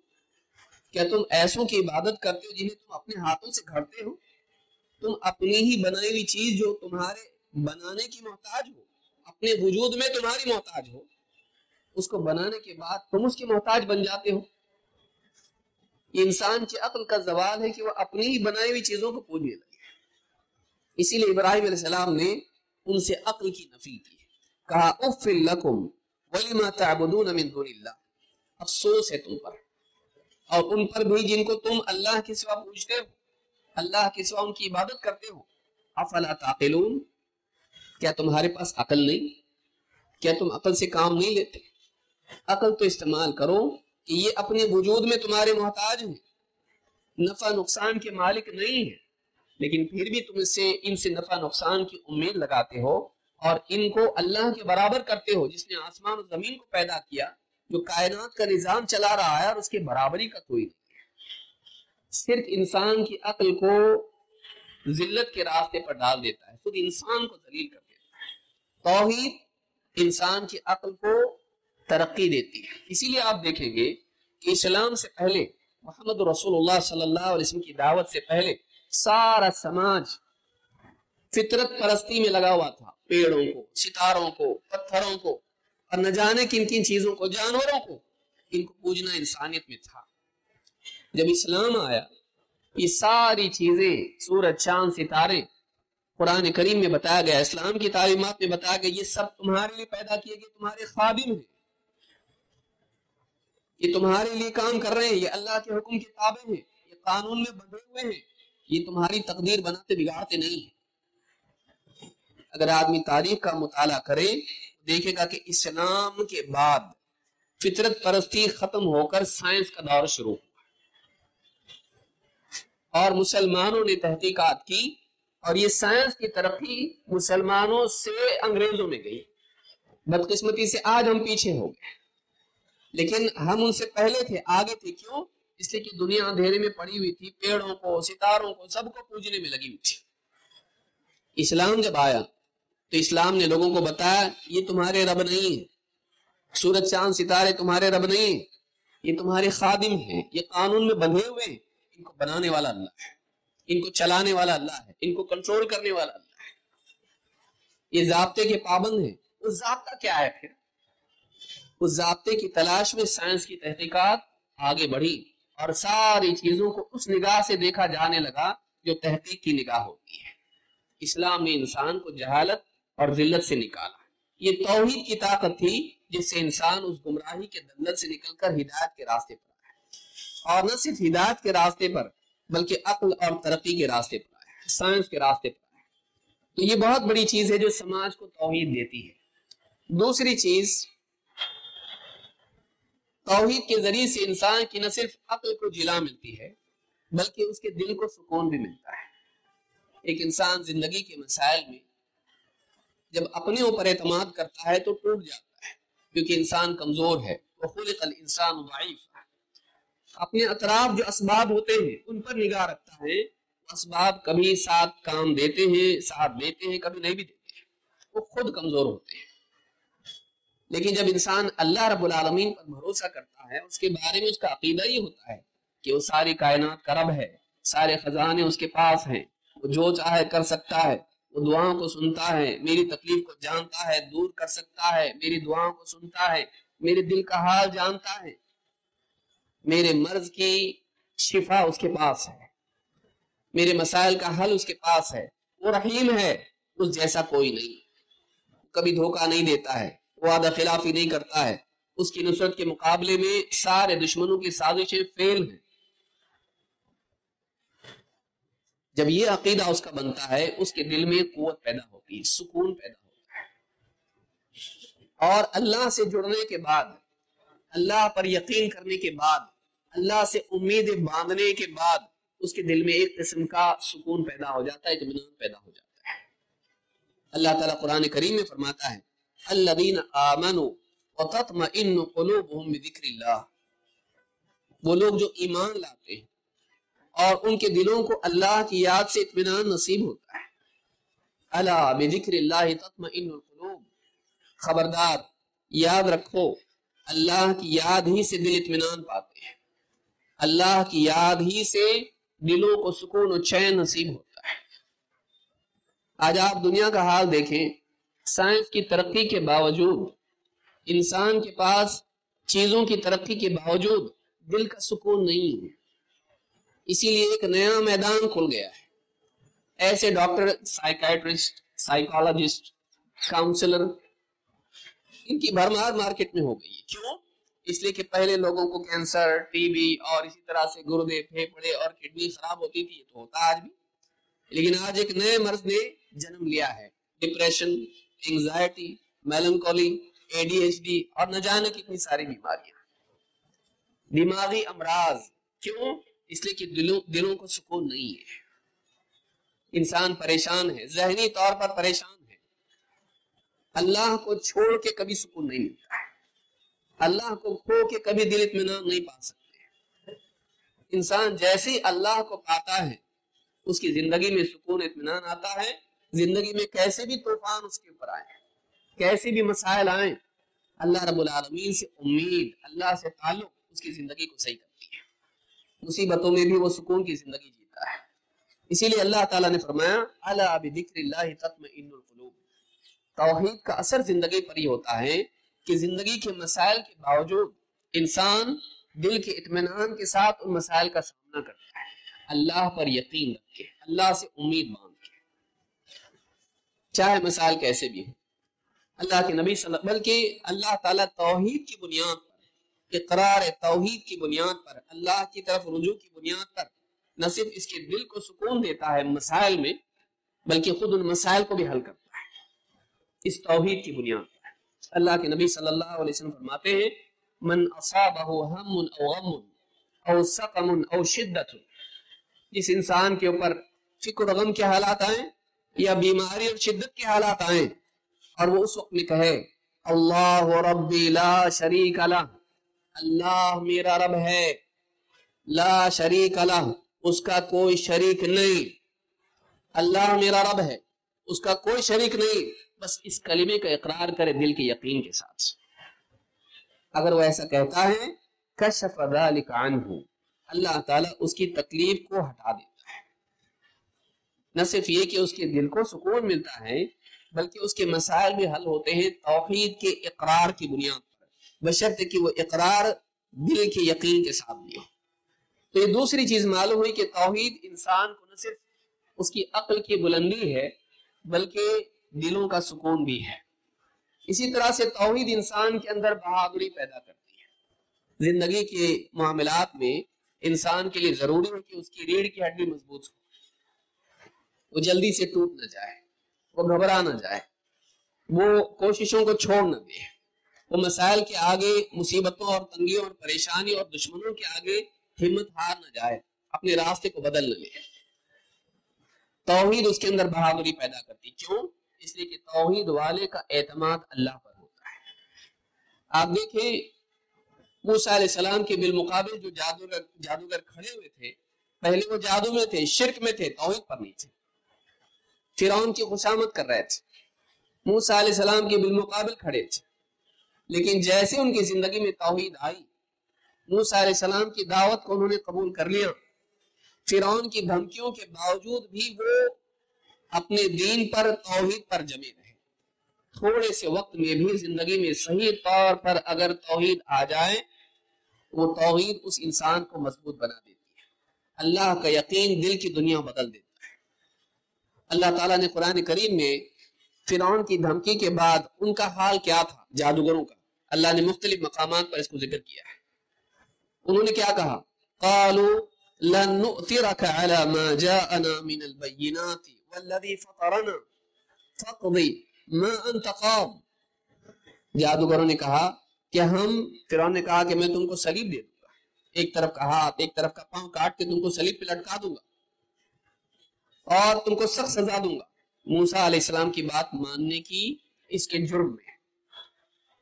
کیا تم ایسوں کی عبادت کرتے ہو جنہیں تم اپنے ہاتھوں سے گھڑتے ہو؟ تم اپنی ہی بنائی ہوئی چیز جو تمہارے بنانے کی محتاج ہو، اپنے وجود میں تمہاری محتاج ہو، اس کو بنانے کے بعد تم اس کے محتاج بن جاتے ہو۔ یہ انسان کی عقل کا زوال ہے کہ وہ اپنی ہی بنائی ہوئی چیزوں کو پوجنے لگے۔ اسی لیے ابراہیم علیہ السلام نے ان سے عقل کی نفی کی، کہا اف لکم ولما تعبدون من دون اللہ، افسوس ہے تم پر اور ان پر بھی جن کو تم اللہ کے سوا پوجتے ہو، اللہ کے سوا ان کی عبادت کرتے ہو۔ افلا تعقلون، کیا تمہارے پاس عقل نہیں؟ کیا تم عقل سے کام نہیں لیتے؟ عقل تو استعمال کرو کہ یہ اپنے وجود میں تمہارے محتاج ہیں، نفع نقصان کے مالک نہیں ہیں، لیکن پھر بھی تم ان سے نفع نقصان کی امید لگاتے ہو اور ان کو اللہ کے برابر کرتے ہو، جس نے آسمان و زمین کو پیدا کیا، جو کائنات کا نظام چلا رہا ہے، اور اس کے برابری کا کوئی نہیں ہے۔ شرک انسان کی عقل کو ذلت کے راستے پر ڈال دیتا ہے، خود انسان کو ذلیل کر دیتا ہے۔ توحید انسان کی عقل کو ترقی دیتی ہے۔ اسی لیے آپ دیکھیں گے کہ اسلام سے پہلے، محمد رسول اللہ صلی اللہ علیہ وسلم کی دعوت سے پہلے، سارا سماج فطرت پرستی میں لگا ہوا تھا، پیڑوں کو، ستاروں کو، پتھروں کو، اور نہ جانے کن کن چیزوں کو، جانوروں کو، ان کو پوجنا انسانیت میں تھا۔ جب اسلام آیا، یہ ساری چیزیں، سورج، چاند، ستارے، قرآن کریم میں بتایا گیا، اسلام کی تعلیمات میں بتایا گیا، یہ سب تمہارے لیے پیدا کیے گئے، تمہارے خادم ہیں، یہ تمہارے لیے کام کر رہے ہیں، یہ اللہ کے حکم کے تابع ہیں، یہ قانون میں بندھے ہوئے ہیں، یہ تمہاری تقدیر بناتے بگاڑتے نہیں ہیں۔ اگر آدمی تاریخ کا مطالعہ کرے دیکھے گا کہ اسلام کے بعد فطرت پرستی ختم ہو کر سائنس کا دور شروع ہوا، اور مسلمانوں نے تحقیقات کی، اور یہ سائنس کی ترقی مسلمانوں سے انگریزوں میں گئی۔ بدقسمتی سے آج ہم پیچھے ہو گئے، لیکن ہم ان سے پہلے تھے، آگے تھے۔ کیوں؟ اس لیے کہ دنیا اندھیرے میں پڑی ہوئی تھی، پیڑوں کو، ستاروں کو، سب کو پوجنے میں لگی ہوئی تھی۔ اسلام جب آیا تو اسلام نے لوگوں کو بتایا یہ تمہارے رب نہیں ہیں، سورج چاند ستارے تمہارے رب نہیں ہیں، یہ تمہارے خادم ہیں، یہ قانون میں بندھے ہوئے ہیں، ان کو بنانے والا اللہ ہے، ان کو چلانے والا اللہ ہے، ان کو کنٹرول کرنے والا اللہ ہے، یہ ضابطے کے پابند ہیں۔ وہ ضابطہ کیا ہے پھر؟ اس ضابطے کی تلاش میں سائنس کی تحقیقات آگے بڑھی اور ساری چیزوں کو اس نگاہ سے دیکھا جانے لگا جو تحقیق کی نگاہ ہوتی ہے۔ اسلام نے انسان کو جہالت اور ذلت سے نکالا۔ یہ توحید کی طاقت تھی جس سے انسان اس گمراہی کے دلدل سے نکل کر ہدایت کے راستے پر آیا، اور نہ صرف ہدایت کے راستے پر بلکہ عقل اور ترقی کے راستے پر آیا، سائنس کے راستے پر آیا۔ تو یہ بہت بڑی چیز ہے جو سماج کو توحید دیتی ہے۔ دوسری چیز، توحید کے ذریعے سے انسان کی نہ صرف عقل کو جلا ملتی ہے بلکہ اس کے دل کو سکون بھی ملتا ہے۔ ایک انسان زندگی کے مسائل میں جب اپنے اوپر اعتماد کرتا ہے تو ٹوٹ جاتا ہے، کیونکہ انسان کمزور ہے، وَخُلِقَ الْإِنسَانُ ضَعِيفًا۔ اپنے اطراف جو اسباب ہوتے ہیں ان پر نگاہ رکھتا ہے، اسباب کبھی ساتھ کام دیتے ہیں، ساتھ دیتے ہیں، کبھی نہیں بھی دیتے ہیں، وہ خود کمزور ہوتے ہیں۔ لیکن جب انسان اللہ رب العالمین پر بھروسہ کرتا ہے، اس کے بارے میں اس کا عقیدہ یہ ہوتا ہے کہ وہ ساری کائنات کا رب ہے، سارے خزانے اس کے پاس ہیں، وہ جو چاہے کر سکتا ہے، وہ دعاؤں کو سنتا ہے، میری تکلیف کو جانتا ہے، دور کر سکتا ہے، میری دعاؤں کو سنتا ہے، میرے دل کا حال جانتا ہے، میرے مرض کی شفا اس کے پاس ہے، میرے مسائل کا حل اس کے پاس ہے، وہ رحیم ہے، اس جیسا کوئی نہیں، کبھی دھوکہ نہیں دیتا ہے، وعدہ خلافی نہیں کرتا ہے، اس کی نصرت کے مقابلے میں سارے دشمنوں کی سازشیں فیل ہیں۔ جب یہ عقیدہ اس کا بنتا ہے، اس کے دل میں قوت پیدا ہوتی ہے، سکون پیدا ہوتا ہے، اور اللہ سے جڑنے کے بعد، اللہ پر یقین کرنے کے بعد، اللہ سے امیدیں باندھنے کے بعد اس کے دل میں ایک قسم کا سکون پیدا ہو جاتا ہے، اطمینان پیدا ہو جاتا ہے۔ اللہ تعالیٰ قرآن کریم میں فرماتا ہے الذین آمنوا وتطمئن قلوبهم بذکر اللہ، وہ لوگ جو ایمان لاتے ہیں اور ان کے دلوں کو اللہ کی یاد سے اطمینان نصیب ہوتا ہے۔ الا بذکر اللہ تطمئن القلوب، خبردار، یاد رکھو، اللہ کی یاد ہی سے دل اطمینان پاتے ہیں، اللہ کی یاد ہی سے دلوں کو سکون و چین نصیب ہوتا ہے۔ آج آپ دنیا کا حال دیکھیں، سائنس کی ترقی کے باوجود، انسان کے پاس چیزوں کی ترقی کے باوجود دل کا سکون نہیں ہے۔ اسی لیے ایک نیا میدان کھل گیا ہے، ایسے ڈاکٹر، سائیکائٹرسٹ، سائیکالوجسٹ، کاؤنسلر، ان کی بھرمار مارکیٹ میں ہو گئی ہے۔ کیوں؟ اس لیے کہ پہلے لوگوں کو کینسر، ٹی بی اور اسی طرح سے گردے، پھیپھڑے اور کڈنی خراب ہوتی تھی، یہ تو ہوتا آج بھی، لیکن آج ایک نئے مرض نے جنم لیا ہے، ڈپریشن، انگزائٹی، میلنکولی، ADHD اور نہ جانے کتنی ساری بیماریاں، دماغی امراض۔ کیوں؟ اس لیے کہ دلوں کو سکون نہیں ہے، انسان پریشان ہے، ذہنی طور پر پریشان ہے، اللہ کو چھوڑ کے کبھی سکون نہیں ملتا ہے، اللہ کو کھو کے کبھی دل اطمینان نہیں پا سکتے۔ انسان جیسے ہی اللہ کو پاتا ہے اس کی زندگی میں سکون اطمینان آتا ہے، زندگی میں کیسے بھی طوفان اس کے اوپر آئے، کیسے بھی مسائل آئیں، اللہ رب العالمین سے امید، اللہ سے تعلق اس کی زندگی کو صحیح کرتی ہے، مصیبتوں میں بھی وہ سکون کی زندگی جیتا ہے۔ اسی لیے اللہ تعالیٰ نے فرمایا الا بذکر اللہ تطمئن القلوب، توحید کا اثر زندگی پر ہی ہوتا ہے کہ زندگی کے مسائل کے باوجود انسان دل کے اطمینان کے ساتھ ان مسائل کا سامنا کرتا ہے، اللہ پر یقین رکھ کے، اللہ سے امید باندھ کے، چاہے مسائل کیسے بھی ہوں۔ اللہ کے نبی بلکہ اللہ تعالیٰ توحید کی بنیاد پر، اقرار توحید کی بنیاد پر، اللہ کی طرف رجوع کی بنیاد پر نہ صرف اس کے دل کو سکون دیتا ہے مسائل میں، بلکہ خود ان مسائل کو بھی حل کرتا ہے اس توحید کی بنیاد پر۔ اللہ کے نبی صلی اللہ علیہ وسلم فرماتے ہیں من اصابہ ہم او غم او سقم او شدت، جس انسان کے اوپر فکر و غم کے حالات آئیں یا بیماری اور شدت کے حالات آئیں اور وہ اس وقت میں کہے اللہ ربی لا شریک لہ، اللہ میرا رب ہے، لا شریک لہ، اس کا کوئی شریک نہیں، اللہ میرا رب ہے، اس کا کوئی شریک نہیں، بس اس کلمے کا اقرار کرے دل کے یقین کے ساتھ۔ اگر وہ ایسا کہتا ہے کشف ذلک عنہ، اللہ تعالیٰ اس کی تکلیف کو ہٹا دیتا ہے۔ نہ صرف یہ کہ اس کے دل کو سکون ملتا ہے، بلکہ اس کے مسائل بھی حل ہوتے ہیں توحید کے اقرار کی بنیاد پر، بشرط کہ وہ اقرار دل کے یقین کے ساتھ بھی ہو۔ تو یہ دوسری چیز معلوم ہوئی کہ توحید انسان کو نہ صرف اس کی عقل کی بلندی ہے بلکہ دلوں کا سکون بھی ہے۔ اسی طرح سے توحید انسان کے اندر بہادری پیدا کرتی ہے۔ زندگی کے معاملات میں انسان کے لیے ضروری ہے کہ اس کی ریڑھ کی ہڈی مضبوط ہو، وہ جلدی سے ٹوٹ نہ جائے، وہ گھبرا نہ جائے، وہ کوششوں کو چھوڑ نہ دے، وہ مسائل کے آگے، مصیبتوں اور تنگیوں اور پریشانی اور دشمنوں کے آگے ہمت ہار نہ جائے، اپنے راستے کو بدل نہ لے۔ توحید اس کے اندر بہادری پیدا کرتی، کیوں؟ اس لیے کہ توحید والے کا اعتماد اللہ پر ہوتا ہے۔ آپ دیکھیں موسیٰ علیہ السلام کے بالمقابل جو جادوگر کھڑے ہوئے تھے، پہلے وہ جادو میں تھے، شرک میں تھے، توحید پر نہیں تھے، فرعون کی خوشامد کر رہے تھے، موسیٰ علیہ السلام کے بالمقابل کھڑے تھے، لیکن جیسے ان کی زندگی میں توحید آئی، موسیٰ علیہ السلام کی دعوت کو انہوں نے قبول کر لیا، فرعون کی دھمکیوں کے باوجود بھی وہ اپنے دین پر، توحید پر جمے رہے۔ تھوڑے سے وقت میں بھی زندگی میں صحیح طور پر اگر توحید آ جائے، وہ توحید اس انسان کو مضبوط بنا دیتی ہے۔ اللہ کا یقین دل کی دنیا بدل دیتا ہے۔ اللہ تعالیٰ نے قرآن کریم میں فرعون کی دھمکی کے بعد ان کا حال کیا تھا، جادوگروں کا، اللہ نے مختلف مقامات پر اس کو ذکر کیا ہے۔ انہوں نے کیا کہا؟ قالوا لن نؤثرك على ما جاءنا من البينات والذي فطرنا فاقضي ما انت قاض۔ جادوگروں نے کہا کہ فرعون نے کہا کہ میں تم کو صلیب دے دوں گا، ایک طرف کا ہاتھ ایک طرف کا پاؤں کاٹ کے تم کو صلیب پہ لٹکا دوں گا اور تم کو سخت سزا دوں گا، موسیٰ علیہ السلام کی بات ماننے کی اس کے جرم میں۔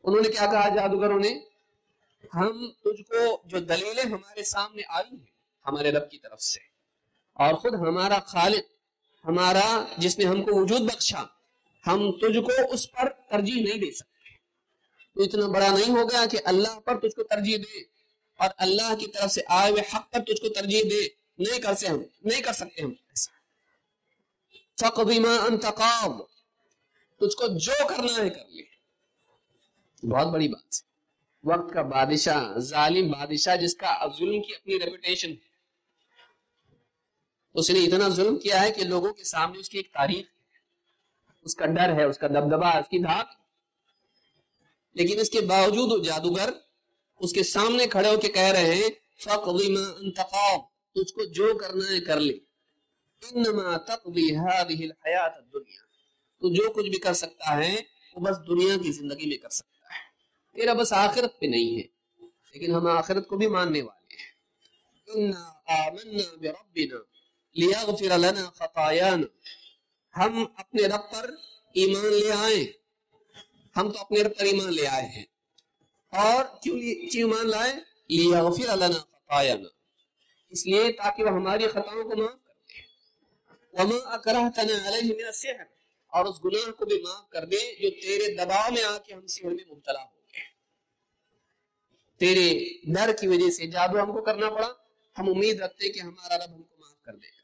انہوں نے کیا کہا جادوگروں نے؟ ہم تجھ کو جو دلیلیں ہمارے سامنے آئی ہیں ہمارے رب کی طرف سے، اور خود ہمارا خالق، ہمارا جس نے ہم کو وجود بخشا، ہم تجھ کو اس پر ترجیح نہیں دے سکتے۔ تو اتنا بڑا نہیں ہو گیا کہ اللہ پر تجھ کو ترجیح دے اور اللہ کی طرف سے آئے ہوئے حق پر تجھ کو ترجیح دے؟ نہیں کر سکتے ہم ایسا۔ فَقْضِ مَا أَنْتَ قَاضٍ، تجھ کو جو کرنا ہے کر لے۔ بہت بڑی بات ہے۔ وقت کا بادشاہ، ظالم بادشاہ جس کا ظلم کی اپنی ریپوٹیشن ہے، اس نے اتنا ظلم کیا ہے کہ لوگوں کے سامنے اس کی ایک تاریخ ہے، اس کا ڈر ہے، اس کا دبدبا ہے، اس کی دھاک، لیکن اس کے باوجود وہ جادوگر اس کے سامنے کھڑے ہو کے کہہ رہے ہیں فَقْضِ مَا أَنْتَ قَاضٍ، تجھ کو جو کرنا ہے کر لے، إِنَّمَا تَقْضِي هَذِهِ الْحَيَاةَ الدُّنْيَا، تو جو کچھ بھی کر سکتا ہے وہ بس دنیا کی زندگی میں کر سکتا ہے، تیرا بس آخرت پہ نہیں ہے، لیکن ہم آخرت کو بھی ماننے والے ہیں۔ إِنَّا آمَنَّا بِرَبِّنَا لِيَغْفِرَ لَنَا خَطَايَانَا، ہم اپنے رب پر ایمان لے آئے، ہم تو اپنے رب پر ایمان لے آئے ہیں، اور کیوں ایمان لائے؟ لِيَغْفِرَ لَنَا خَطَايَانَا، اس لیے تاکہ وہ ہماری خطاؤں کو معاف کر دے، وَمَا أَكْرَهْتَنَا عَلَيْهِ مِنَ السِّحْرِ، اور اس گناہ کو بھی معاف کر دے جو تیرے دباؤ میں آ کے ہم سحر میں مبتلا ہو گئے، تیرے ڈر کی وجہ سے جادو ہم کو کرنا پڑا، ہم امید رکھتے کہ ہمارا رب ہم کو معاف کر دے گا۔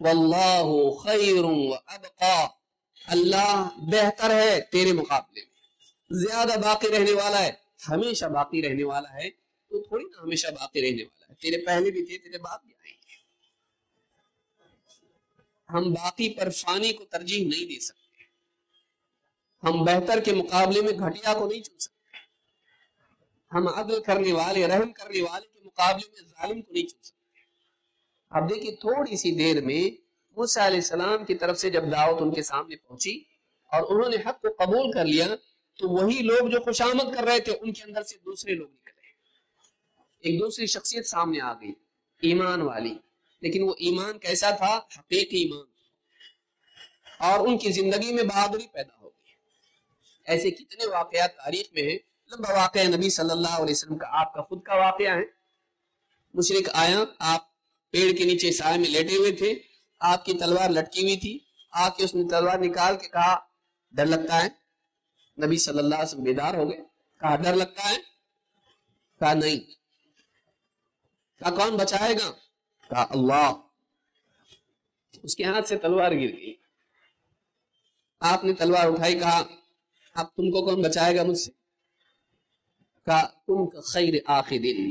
وَاللَّهُ خَيْرٌ وَأَبْقَى، اللہ بہتر ہے تیرے مقابلے میں، زیادہ باقی رہنے والا ہے، ہمیشہ باقی رہنے والا ہے، تو تھوڑی نا ہمیشہ باقی رہنے والا ہے، تیرے پہلے بھی تھے، تیرے بعد بھی آئیں گے۔ ہم باقی پر فانی کو ترجیح نہیں دے سکتے، ہم بہتر کے مقابلے میں گھٹیا کو نہیں چن سکتے، ہم عدل کرنے والے، رحم کرنے والے کے مقابلے میں ظالم کو نہیں چن سکتے۔ اب دیکھیں تھوڑی سی دیر میں موسیٰ علیہ السلام کی طرف سے جب دعوت ان کے سامنے پہنچی اور انہوں نے حق کو قبول کر لیا، تو وہی لوگ جو خوشامد کر رہے تھے ان کے اندر سے دوسرے لوگ نکلے، ایک دوسری شخصیت سامنے آ گئی، ایمان والی، لیکن وہ ایمان کیسا تھا؟ حقیقی ایمان، اور ان کی زندگی میں بہادری پیدا ہو گئی۔ ایسے کتنے واقعات تاریخ میں ہیں، لمبا واقعہ نبی صلی اللہ علیہ وسلم کا، آپ کا خود کا واقعہ ہے۔ مشرک آیا، آپ پیڑ کے نیچے سائے میں لیٹے ہوئے تھے، آپ کی تلوار لٹکی ہوئی تھی، آ کے اس نے تلوار نکال کے کہا ڈر لگتا ہے؟ نبی صلی اللہ علیہ وسلم بیدار ہو گئے، کہا ڈر لگتا ہے؟ کہا نہیں۔ کہا کون بچائے گا؟ کہا اللہ۔ اس کے ہاتھ سے تلوار گر گئی، آپ نے تلوار اٹھائی، کہا اب تم کو کون بچائے گا مجھ سے؟ کا تم کا خیر آخذین،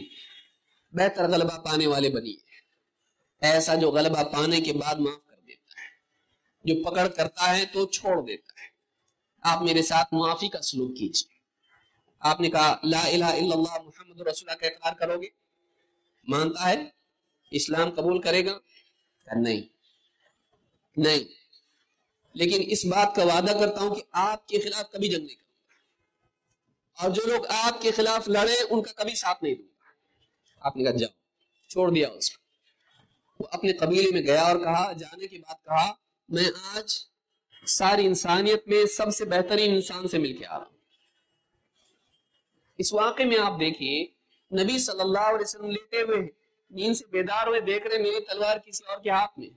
بہتر غلبہ پانے والے بنیے، ایسا جو غلبہ پانے کے بعد معاف کر دیتا ہے، جو پکڑ کرتا ہے تو چھوڑ دیتا ہے۔ آپ میرے ساتھ معافی کا سلوک کیجیے۔ آپ نے کہا لا الہ الا اللہ محمد رسول اللہ کا اقرار کرو گے، مانتا ہے، اسلام قبول کرے گا؟ نہیں نہیں، لیکن اس بات کا وعدہ کرتا ہوں کہ آپ کے خلاف کبھی جنگ نہیں کروں گا، اور جو لوگ آپ کے خلاف لڑے ان کا کبھی ساتھ نہیں دوں گا۔ آپ نے کہا جاؤ، چھوڑ دیا اس کو۔ وہ اپنے قبیلے میں گیا اور کہا، جانے کے بعد کہا میں آج ساری انسانیت میں سب سے بہترین انسان سے مل کے آ رہا ہوں۔ اس واقعے میں آپ دیکھیے نبی صلی اللہ علیہ وسلم لیٹے ہوئے ہیں، نیند سے بیدار ہوئے، دیکھ رہے میری تلوار کسی اور کے ہاتھ میں،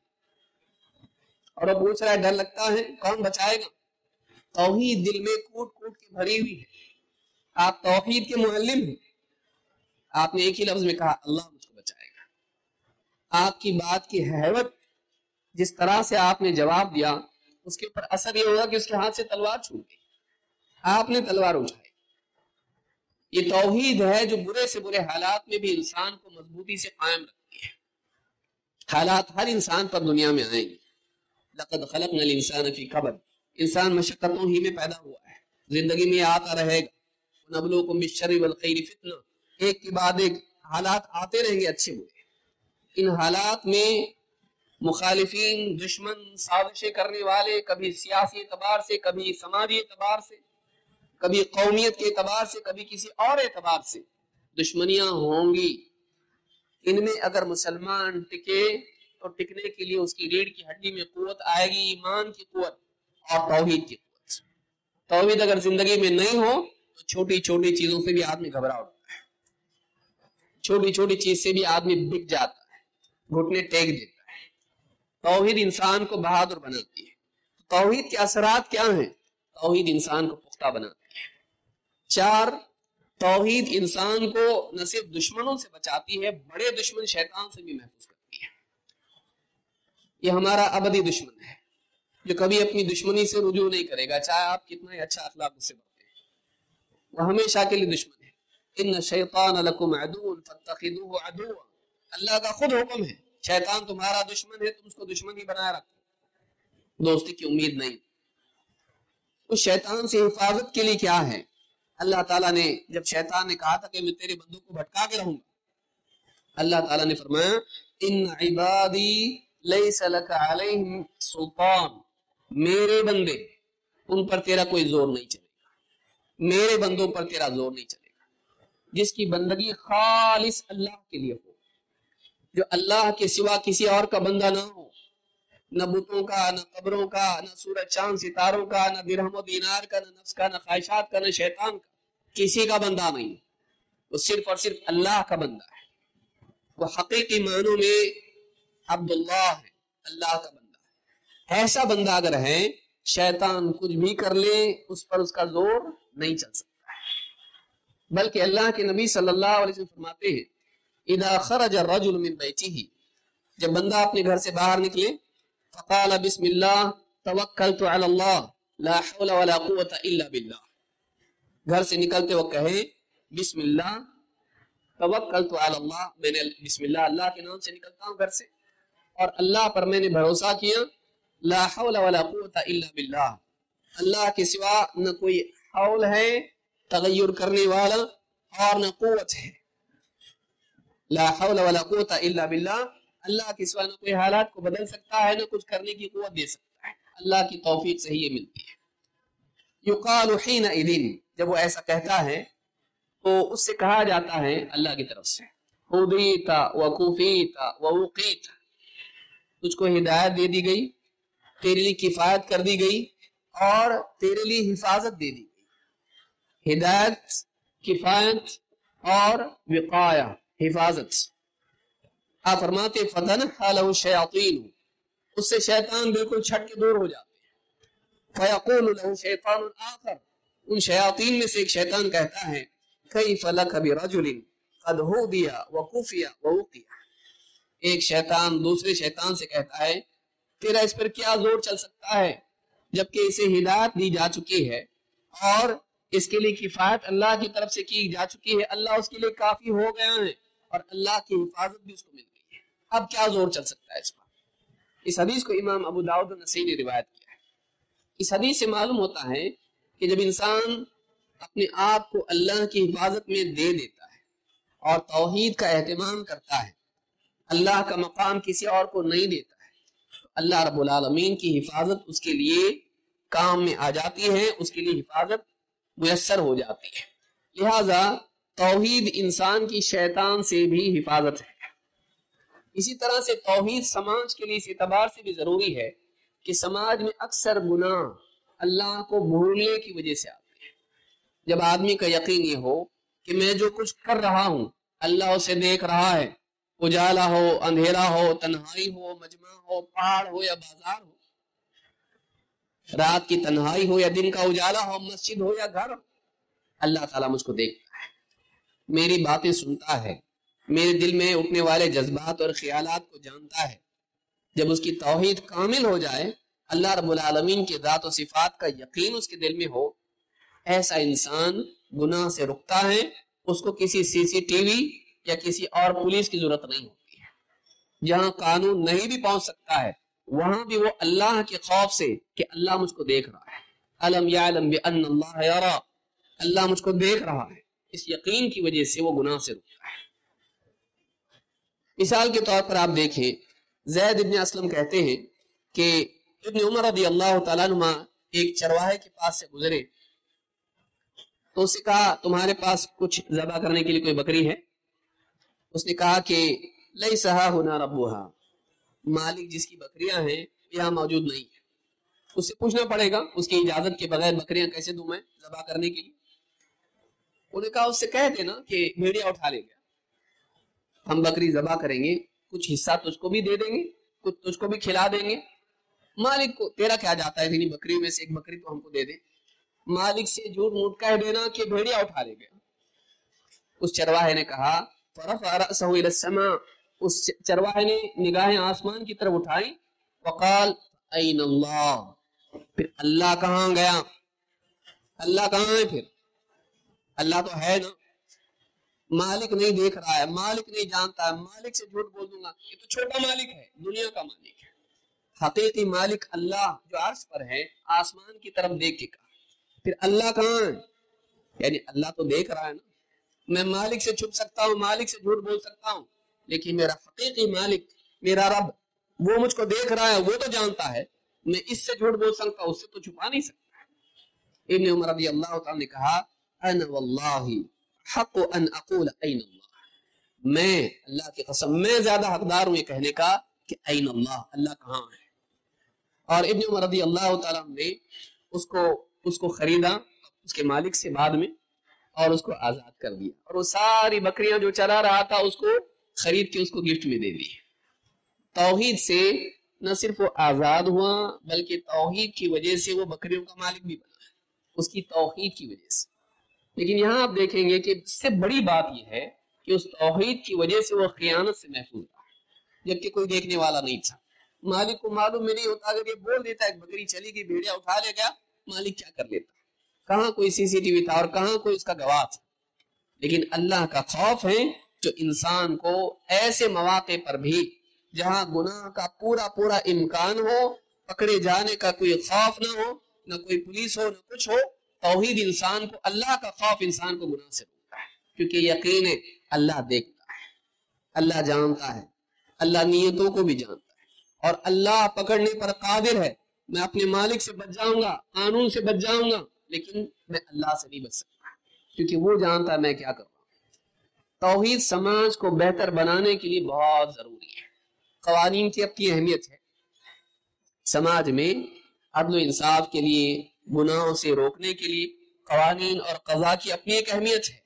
اور وہ پوچھ رہا ہے ڈر لگتا ہے، کون بچائے گا؟ توحید دل میں کوٹ کوٹ کے بھری ہوئی ہے، آپ توحید کے معلم ہیں، آپ نے ایک ہی لفظ میں کہا اللہ مجھ کو بچائے گا۔ آپ کی بات کی حیوت، جس طرح سے آپ نے جواب دیا، اس کے اوپر اثر یہ ہوگا کہ اس کے ہاتھ سے تلوار چھوٹ گئی، آپ نے تلوار اٹھائی۔ یہ توحید ہے جو برے سے برے حالات میں بھی انسان کو مضبوطی سے قائم رکھتی ہے۔ حالات ہر انسان پر دنیا میں آئیں گے، لقد خلقنا الانسان فی کبد، انسان مشقتوں ہی میں پیدا ہوا ہے، زندگی میں آتا رہے گا۔ نبلوکم بالشر والخیر فتنہ، ایک کے بعد ایک حالات آتے رہیں گے اچھے برے۔ ان حالات میں مخالفین، دشمن، سازشیں کرنے والے، کبھی سیاسی اعتبار سے، کبھی سماجی اعتبار سے، کبھی قومیت کے اعتبار سے، کبھی کسی اور اعتبار سے دشمنیاں ہوں گی۔ ان میں اگر مسلمان ٹکے تو ٹکنے کے لیے اس کی ریڑھ کی ہڈی میں قوت آئے گی، ایمان کی قوت اور توحید کی قوت۔ توحید اگر زندگی میں نہیں ہو تو چھوٹی چھوٹی چیزوں سے بھی آدمی گھبرا اٹھتا ہے، چھوٹی چھوٹی چیز سے بھی آدمی بک جاتا ہے، گھٹنے ٹیک دیتا ہے۔ توحید انسان کو بہادر بناتی ہے۔ توحید کے اثرات کیا ہیں؟ توحید انسان کو پختہ بناتی ہے۔ 4، توحید انسان کو نہ صرف دشمنوں سے بچاتی ہے، بڑے دشمن شیطان سے بھی محفوظ کرتی ہے۔ یہ ہمارا ابدی دشمن ہے جو کبھی اپنی دشمنی سے رجوع نہیں کرے گا، چاہے آپ کتنا ہی اچھا اخلاق اس سے بڑھتے ہیں، وہ ہمیشہ کے لیے دشمن ہے۔ ان الشیطان لکم عدو فاتخذوه عدوا، اللہ کا خود حکم ہے، شیطان تمہارا دشمن ہے، تم اس کو دشمن ہی بنائے رکھو، دوستی کی امید نہیں۔ اس شیطان سے حفاظت کے لیے کیا ہے؟ اللہ تعالیٰ نے جب شیطان نے کہا تھا کہ میں تیرے بندوں کو بھٹکا کے رہوں گا، اللہ تعالیٰ نے فرمایا ان عبادی لیس لک علیہم سلطان، میرے بندے ان پر تیرا کوئی زور نہیں چلے گا، میرے بندوں پر تیرا زور نہیں چلے گا۔ جس کی بندگی خالص اللہ کے لیے ہو، جو اللہ کے سوا کسی اور کا بندہ نہ ہو، نہ بتوں کا، نہ قبروں کا، نہ سورج چاند ستاروں کا، نہ درہم و دینار کا، نہ نفس کا، نہ خواہشات کا، نہ شیطان کا، کسی کا بندہ نہیں، وہ صرف اور صرف اللہ کا بندہ ہے۔ وہ حقیقی معنوں میں عبداللہ ہے، اللہ کا بندہ ہے۔ ایسا بندہ اگر ہے، شیطان کچھ بھی کر لے اس پر اس کا زور نہیں چل سکتا ہے۔ بلکہ اللہ کے نبی صلی اللہ علیہ وسلم فرماتے ہیں اذا خرج الرجل من بیتہ، جب بندہ اپنے گھر سے باہر نکلے، فقال بسم اللہ توکلت علی اللہ لا حول ولا قوة الا باللہ، گھر سے نکلتے وہ کہے بسم اللہ توکلت علی اللہ، میں نے بسم اللہ، اللہ کے نام سے نکلتا ہوں گھر سے، اور اللہ پر میں نے بھروسہ کیا، لا حول ولا قوة الا باللہ، اللہ کے سوا نہ کوئی حول ہے تغیر کرنے والا اور نہ قوت ہے، لا حول ولا قوة الا باللہ، اللہ کے سوا نہ کوئی حالات کو بدل سکتا ہے، نہ کچھ کرنے کی قوت دے سکتا ہے، اللہ کی توفیق سے ہی یہ ملتی ہے۔ یقال حینئذ، جب وہ ایسا کہتا ہے تو اس سے کہا جاتا ہے اللہ کی طرف سے ہدیت وکفیت ووقیت، تجھ کو ہدایت دے دی گئی، تیرے لیے کفایت کر دی گئی، اور تیرے لیے حفاظت دے دی گئی۔ ہدایت، کفایت اور وقایہ، حفاظت۔ آپ فرماتے فتنحى له الشیاطین، اس سے شیطان بالکل چھٹ کے دور ہو جاتے ہیں۔ فیقول له شیطان آخر، ان شیاطین میں سے ایک شیطان کہتا ہے کیف لک برجل قد ہدی وکفی ووقی، ایک شیطان دوسرے شیطان سے کہتا ہے تیرا اس پر کیا زور چل سکتا ہے جبکہ اسے ہدایت دی جا چکی ہے اور اس کے لیے کفایت اللہ کی طرف سے کی جا چکی ہے، اللہ اس کے لیے کافی ہو گیا ہے اور اللہ کی حفاظت بھی اس کو مل گئی ہے، اب کیا زور چل سکتا ہے اس پر؟ اس حدیث کو امام ابو داؤد النسائی نے روایت کیا ہے۔ اس حدیث سے معلوم ہوتا ہے کہ جب انسان اپنے آپ کو اللہ کی حفاظت میں دے دیتا ہے اور توحید کا اہتمام کرتا ہے، اللہ کا مقام کسی اور کو نہیں دیتا ہے، تو اللہ رب العالمین کی حفاظت اس کے لیے کام میں آ جاتی ہے، اس کے لیے حفاظت میسر ہو جاتی ہے۔ لہذا توحید انسان کی شیطان سے بھی حفاظت ہے۔ اسی طرح سے توحید سماج کے لیے اس اعتبار سے بھی ضروری ہے کہ سماج میں اکثر گناہ اللہ کو بھولنے کی وجہ سے آتے ہیں۔ جب آدمی کا یقین یہ ہو کہ میں جو کچھ کر رہا ہوں اللہ اسے دیکھ رہا ہے، اجالا ہو، اندھیرا ہو، تنہائی ہو، مجمع ہو، پہاڑ ہو یا بازار ہو، رات کی تنہائی ہو یا دن کا اجالا ہو، مسجد ہو یا گھر ہو، اللہ تعالیٰ مجھ کو دیکھتا ہے، میری باتیں سنتا ہے، میرے دل میں اٹھنے والے جذبات اور خیالات کو جانتا ہے۔ جب اس کی توحید کامل ہو جائے، اللہ رب العالمین کے ذات و صفات کا یقین اس کے دل میں ہو، ایسا انسان گناہ سے رکتا ہے، اس کو کسی سی سی ٹی وی یا کسی اور پولیس کی ضرورت نہیں ہوتی ہے۔ جہاں قانون نہیں بھی پہنچ سکتا ہے وہاں بھی وہ اللہ کے خوف سے کہ اللہ مجھ کو دیکھ رہا ہے، الم یعلم بان اللہ یرا، اللہ مجھ کو دیکھ رہا ہے، اس یقین کی وجہ سے وہ گناہ سے رکتا ہے۔ مثال کے طور پر آپ دیکھیں، زید ابن اسلم کہتے ہیں کہ ابن عمر رضی اللہ تعالیٰ عنہ ایک چرواہے کے پاس سے گزرے تو اس سے کہا تمہارے پاس کچھ ذبح کرنے کے لیے کوئی بکری ہے؟ اس نے کہا کہ لیسہا ہنا ربوہا، مالک جس کی بکریاں ہیں یہاں موجود نہیں ہے۔ اس سے پوچھنا پڑے گا، اس کی اجازت کے بغیر بکریاں کیسے دوں میں ذبح کرنے کے لیے؟ انہوں نے کہا اس سے کہہ دینا کہ بھیڑیا اٹھا لے گا، ہم بکری ذبح کریں گے، کچھ حصہ تجھ کو بھی دے دیں گے، کچھ تجھ کو بھی کھلا دیں گے، مالک کو تیرا کیا جاتا ہے اتنی بکری میں سے ایک بکری تو ہم کو دے دے۔ مالک سے جھوٹ موٹ کہہ دینا کہ بھیڑیا اٹھا لے گیا۔ اس چرواہے نے کہا فرفع رأسہ الی السماء، اس چرواہے نے نگاہیں آسمان کی طرف اٹھائی، وقال این اللہ، پھر اللہ کہاں گیا؟ اللہ کہاں ہے؟ پھر اللہ تو ہے نا، مالک نہیں دیکھ رہا ہے، مالک نہیں جانتا ہے، مالک سے جھوٹ بول دوں گا، یہ تو چھوٹا مالک ہے، دنیا کا مالک ہے۔ حقیقی مالک اللہ جو عرش پر ہے، آسمان کی طرف دیکھ کے کہا، پھر اللہ کہاں ہے؟ یعنی اللہ تو دیکھ رہا ہے نا، میں مالک سے چھپ سکتا ہوں، مالک سے جھوٹ بول سکتا ہوں، لیکن میرا حقیقی مالک، میرا رب، وہ مجھ کو دیکھ رہا ہے، وہ تو جانتا ہے، میں اس سے جھوٹ بول سکتا ہوں، اس سے تو چھپا نہیں سکتا۔ ابن عمر رضی اللہ تعالیٰ نے کہا انا واللہ حق ان اقول این اللہ، میں اللہ کی قسم میں زیادہ حقدار ہوں یہ کہنے کا کہ این اللہ، اللہ کہاں ہے۔ اور ابن عمر رضی اللہ تعالیٰ نے اس کو خریدا اس کے مالک سے بعد میں اور اس کو آزاد کر دیا، اور وہ ساری بکریاں جو چلا رہا تھا اس کو خرید کے اس کو گفٹ میں دے دی۔ توحید سے نہ صرف وہ آزاد ہوا بلکہ توحید کی وجہ سے وہ بکریوں کا مالک بھی بنا، اس کی توحید کی وجہ سے۔ لیکن یہاں آپ دیکھیں گے کہ اس سے بڑی بات یہ ہے کہ اس توحید کی وجہ سے وہ خیانت سے محفوظ رہا، جبکہ کوئی دیکھنے والا نہیں تھا۔ مالک کو معلوم میں نہیں ہوتا، اگر یہ بول دیتا ایک بکری چلی گئی، بھیڑیا اٹھا لے گیا، مالک کیا کر لیتا؟ کہاں کوئی سی سی ٹی وی تھا اور کہاں کوئی اس کا گواہ تھا۔ لیکن اللہ کا خوف ہے جو انسان کو ایسے مواقع پر بھی جہاں گناہ کا پورا امکان ہو، پکڑے جانے کا کوئی خوف نہ ہو، نہ کوئی پولیس ہو، نہ کچھ ہو، توحید انسان کو، اللہ کا خوف انسان کو گناہ سے روکتا ہے، کیونکہ یقین ہے اللہ دیکھتا ہے، اللہ جانتا ہے، اللہ نیتوں کو بھی جانتا ہے، اور اللہ پکڑنے پر قادر ہے۔ میں اپنے مالک سے بچ جاؤں گا، قانون سے بچ جاؤں گا، لیکن میں اللہ سے نہیں بچ سکتا، کیونکہ وہ جانتا ہے میں کیا کر رہا ہوں۔ توحید سماج کو بہتر بنانے کے لیے بہت ضروری ہے۔ قوانین کی اپنی اہمیت ہے، سماج میں عدل و انصاف کے لیے، گناہوں سے روکنے کے لیے قوانین اور قضا کی اپنی ایک اہمیت ہے،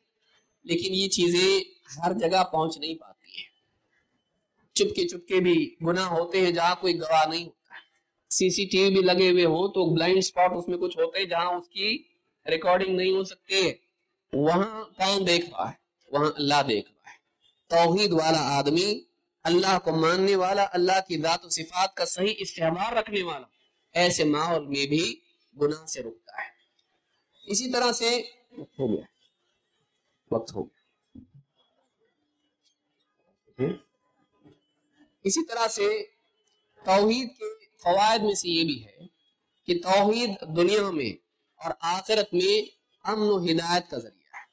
لیکن یہ چیزیں ہر جگہ پہنچ نہیں پاتی ہیں۔ چپکے بھی گناہ ہوتے ہیں جہاں کوئی گواہ نہیں ہوتا، سی سی ٹی وی بھی لگے ہوئے ہوں تو بلائنڈ سپاٹ اس میں کچھ ہوتے ہیں جہاں اس کی ریکارڈنگ نہیں ہو سکتی ہے، وہاں کون دیکھ رہا ہے؟ وہاں اللہ دیکھ رہا ہے۔ توحید والا آدمی، اللہ کو ماننے والا، اللہ کی ذات و صفات کا صحیح استعمال رکھنے والا، ایسے ماحول میں بھی گناہ سے رکتا ہے۔ اسی طرح سے وقت ہو گیا اسی طرح سے توحید کے فوائد میں سے یہ بھی ہے کہ توحید دنیا میں اور آخرت میں امن و ہدایت کا ذریعہ ہے۔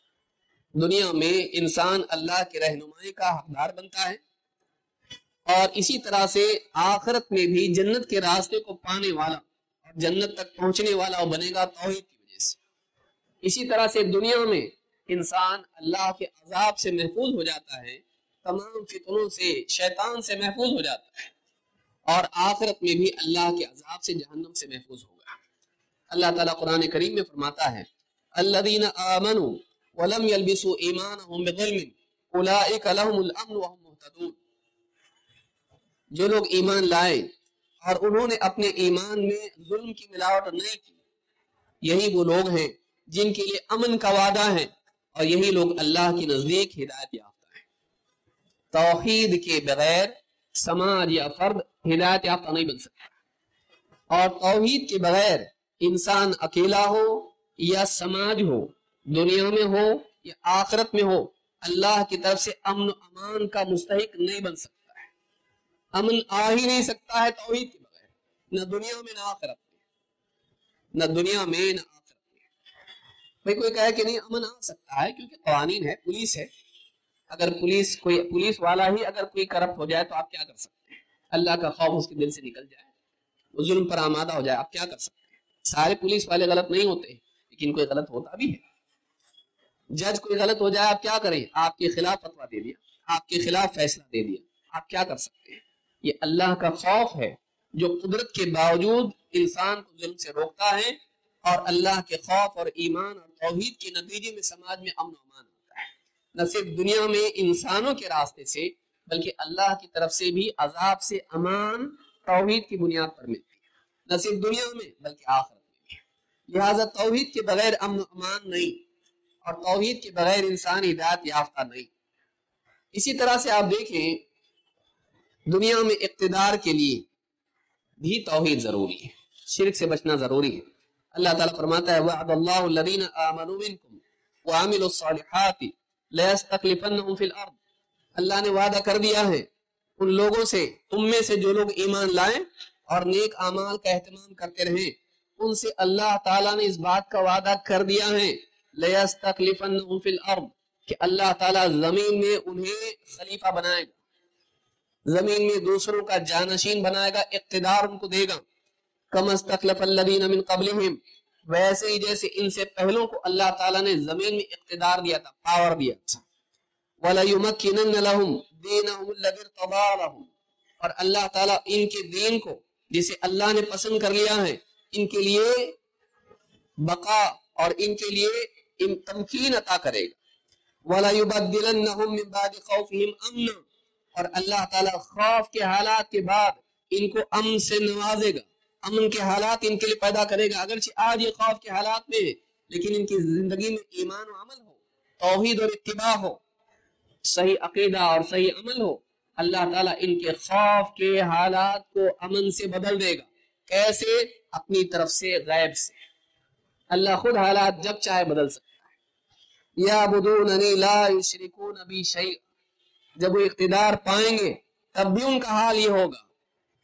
دنیا میں انسان اللہ کے رہنمائی کا حقدار بنتا ہے اور اسی طرح سے آخرت میں بھی جنت کے راستے کو پانے والا اور جنت تک پہنچنے والا وہ بنے گا توحید کی وجہ سے۔ اسی طرح سے دنیا میں انسان اللہ کے عذاب سے محفوظ ہو جاتا ہے، تمام فتنوں سے، شیطان سے محفوظ ہو جاتا ہے، اور آخرت میں بھی اللہ کے عذاب سے، جہنم سے محفوظ ہوگا۔ اللہ تعالیٰ قرآن کریم میں فرماتا ہے الذین آمنوا ولم یلبسوا ایمانہم بظلم اولئک لہم الامن وہم مہتدون۔ جو لوگ ایمان لائے اور انہوں نے اپنے ایمان میں ظلم کی ملاوٹ نہیں کی، یہی وہ لوگ ہیں جن کے لیے امن کا وعدہ ہے، اور یہی لوگ اللہ کے نزدیک ہدایت یافتہ ہیں۔ توحید کے بغیر سماج یا فرد ہدایت یافتہ نہیں بن سکتا، اور توحید کے بغیر انسان اکیلا ہو یا سماج ہو، دنیا میں ہو یا آخرت میں ہو، اللہ کی طرف سے امن و امان کا مستحق نہیں بن سکتا ہے۔ امن آ ہی نہیں سکتا ہے توحید کے بغیر، نہ دنیا میں نہ آخرت میں، نہ دنیا میں نہ آخرت میں۔ بھئی کوئی کہے کہ نہیں امن آ سکتا ہے کیونکہ قوانین ہے، پولیس ہے، اگر پولیس والا ہی اگر کوئی کرپٹ ہو جائے تو آپ کیا کر سکتے ہیں؟ اللہ کا خوف اس کے دل سے نکل جائے، وہ ظلم پر آمادہ ہو جائے، آپ کیا کر سکتے ہیں؟ سارے پولیس والے غلط نہیں ہوتے، لیکن کوئی غلط ہوتا بھی ہے۔ جج کوئی غلط ہو جائے آپ کیا کریں؟ آپ کے خلاف فتویٰ دے دیا، آپ کے خلاف فیصلہ دے دیا، آپ کیا کر سکتے ہیں؟ یہ اللہ کا خوف ہے جو قدرت کے باوجود انسان کو ظلم سے روکتا ہے، اور اللہ کے خوف اور ایمان اور توحید کے نتیجے میں سماج میں امن و امان ہوتا ہے۔ نہ صرف دنیا میں انسانوں کے راستے سے، بلکہ اللہ کی طرف سے بھی عذاب سے امان توحید کی بنیاد پر ملتی ہے، نہ صرف دنیا میں بلکہ آخرت میں بھی۔ لہذا توحید کے بغیر امن و امان نہیں، اور توحید کے بغیر انسان ہدایت یافتہ نہیں۔ اسی طرح سے آپ دیکھیں دنیا میں اقتدار کے لیے بھی توحید ضروری ہے، شرک سے بچنا ضروری ہے۔ اللہ تعالیٰ فرماتا ہے وعد اللہ الذین آمنوا منکم وعملوا الصالحات لیستخلفنہم فی الارض۔ اللہ نے وعدہ کر دیا ہے ان لوگوں سے، تم میں سے جو لوگ ایمان لائیں اور نیک اعمال کا اہتمام کرتے رہیں، ان سے اللہ تعالیٰ نے اس بات کا وعدہ کر دیا ہے لیستخلفنہم فی الارض، کہ اللہ تعالیٰ زمین میں انہیں خلیفہ بنائے گا، زمین میں دوسروں کا جانشین بنائے گا، اقتدار ان کو دے گا۔ کما استخلف الذین من قبلہم، ویسے ہی جیسے ان سے پہلوں کو اللہ تعالیٰ نے زمین میں اقتدار دیا تھا، پاور دیا تھا۔ وَلَيُمَكِّنَنَّ لَهُمْ دِينَهُمُ الَّذِي ارْتَضَىٰ لَهُمْ، اور اللہ تعالیٰ ان کے دین کو جسے اللہ نے پسند کر لیا ہے، ان کے لیے بقا اور ان کے لیے تمکین عطا کرے گا۔ وَلَيُبَدِّلَنَّهُمْ مِنْ بَعْدِ خَوْفِهِمْ أَمْنًا، اور اللہ تعالیٰ خوف کے حالات کے بعد ان کو امن سے نوازے گا، امن کے حالات ان کے لیے پیدا کرے گا۔ اگرچہ آج یہ خوف کے حالات میں ہے، لیکن ان کی زندگی میں ایمان و عمل ہو، توحید اور اتباع ہو، صحیح عقیدہ اور صحیح عمل ہو، اللہ تعالیٰ ان کے خوف کے حالات کو امن سے بدل دے گا۔ کیسے؟ اپنی طرف سے، غیب سے۔ اللہ خود حالات جب چاہے بدل سکتا ہے۔ یعبدوننی لا یشرکون بی شیئا، جب وہ اقتدار پائیں گے تب بھی ان کا حال یہ ہوگا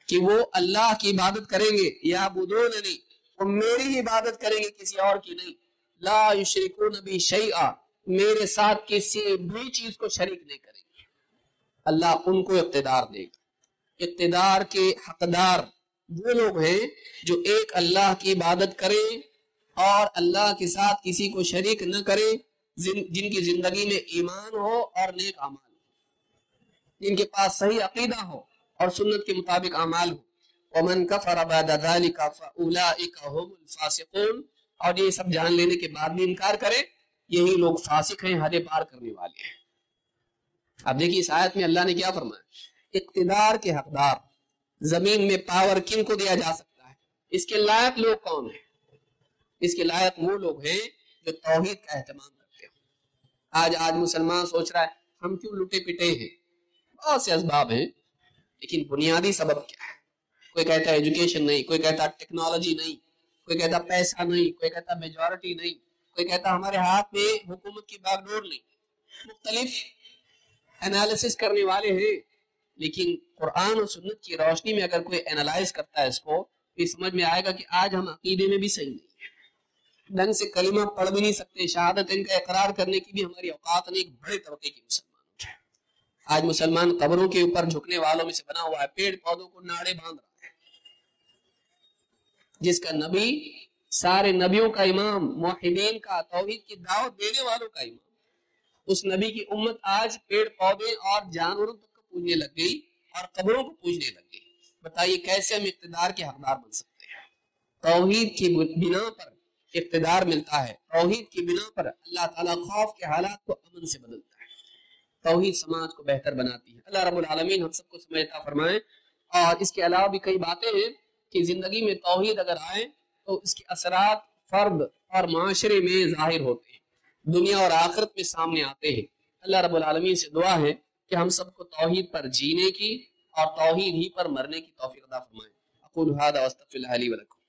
کہ وہ اللہ کی عبادت کریں گے، یعبدوننی، وہ میری ہی عبادت کریں گے، کسی اور کی نہیں۔ لا یشرکون بی شیئا، میرے ساتھ کسی بھی چیز کو شریک نہیں کریں گے۔ اللہ ان کو اقتدار دے گا۔ اقتدار کے حقدار وہ لوگ ہیں جو ایک اللہ کی عبادت کریں اور اللہ کے ساتھ کسی کو شریک نہ کریں، جن کی زندگی میں ایمان ہو اور نیک اعمال ہو، جن کے پاس صحیح عقیدہ ہو اور سنت کے مطابق اعمال ہو۔ ومن کفر بعد ذلک فاولئک هم الفاسقون، اور یہ سب جان لینے کے بعد بھی انکار کرے، یہی لوگ فاسق ہیں، حد پار کرنے والے ہیں۔ اب دیکھیے اس آیت میں اللہ نے کیا فرمایا؟ اقتدار کے حقدار، زمین میں پاور کن کو دیا جا سکتا ہے؟ اس کے لائق لوگ کون ہیں؟ اس کے لائق وہ لوگ ہیں جو توحید کا اہتمام کرتے ہیں۔ آج مسلمان سوچ رہا ہے ہم کیوں لٹے پٹے ہیں؟ بہت سے اسباب ہیں، لیکن بنیادی سبب کیا ہے؟ کوئی کہتا ہے ایجوکیشن نہیں، کوئی کہتا ہے ٹیکنالوجی نہیں، کوئی کہتا پیسہ نہیں، کوئی کہتا میجورٹی نہیں، کوئی کہتا ہمارے ہاتھ میں حکومت کی باغ ڈور نہیں، مختلف انالیسس کرنے والے ہیں، لیکن قرآن اور سنت کی روشنی میں اگر کوئی انالائز کرتا ہے اس کو، تو سمجھ میں آئے گا کہ آج ہم عقیدے میں بھی صحیح نہیں ہیں، ڈھنگ سے کلمہ پڑھ بھی نہیں سکتے، شہادت ان کا اقرار کرنے کی بھی ہماری اوقات نہیں، ایک بڑے طبقے کے مسلمان ہیں۔ آج مسلمان قبروں کے اوپر جھکنے والوں میں سے بنا ہوا ہے، پیڑ پودوں کو ناڑے باندھ رہا ہے، جس کا نبی سارے نبیوں کا امام، موحدین کا، توحید کی دعوت دینے والوں کا امام، اس نبی کی امت آج پیڑ پودے اور جانوروں تک کو پوجنے لگ گئی اور قبروں کو پوجنے لگ گئی۔ بتائیے کیسے ہم اقتدار کے حقدار بن سکتے ہیں؟ توحید کی بنا پر اقتدار ملتا ہے، توحید کی بنا پر اللہ تعالیٰ خوف کے حالات کو امن سے بدلتا ہے، توحید سماج کو بہتر بناتی ہے۔ اللہ رب العالمین ہم سب کو سمجھ عطا فرمائے۔ اور اس کے علاوہ بھی کئی باتیں ہیں کہ زندگی میں توحید اگر آئے تو اس کے اثرات فرد اور معاشرے میں ظاہر ہوتے ہیں، دنیا اور آخرت میں سامنے آتے ہیں۔ اللہ رب العالمین سے دعا ہے کہ ہم سب کو توحید پر جینے کی اور توحید ہی پر مرنے کی توفیق عطا فرمائے۔ اقول ھذا واستغفر اللہ لی ولکم۔